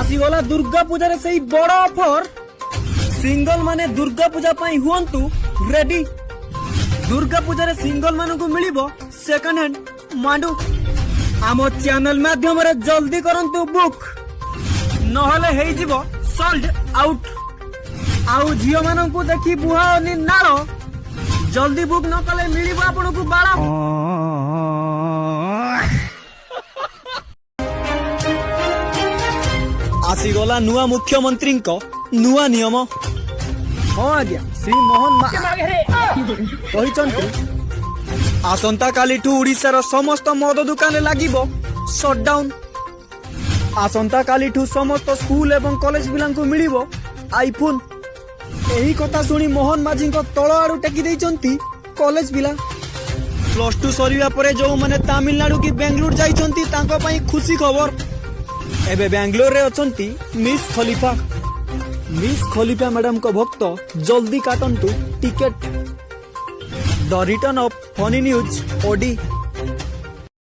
आसीगला दुर्गा पूजा रे सही बड़ ऑफर सिंगल माने दुर्गा पूजा पई हुअंतु रेडी। दुर्गा पूजा रे सिंगल मानकु मिलिबो सेकंड हैंड मांडू। आम चैनल माध्यम रे जल्दी करंतु बुक नहले हेई जिवो सोल्ड आउट। आउ झियो मानकु देखि बुहाओनी नालो जल्दी बुक न कले मिलिबो आपनकु बाळा। आसीगला नुआ मुख्यमंत्री नुआ नियम। हाँ आज्ञा श्री मोहन आसंता कालीठू ओडिशार समस्त मद दुकान लागिबो शटडाउन। आसंता कालीठू समस्त स्कूल एवं कॉलेज पिलांकु मिलिबो आईफोन। एही कथा सुनी मोहन माझी तल आड़ू टेकी देइचंती कॉलेज पिला। +2 सरिया परे जो माने तमिलनाडु की बेंगलुरु जाइचंती तांको पई खुशी खबर। एबे बेंगलोर रे अचंती miss Khalifa. Miss Khalifa madam को भक्त जल्दी काटंतु ticket. The return of funny news OD.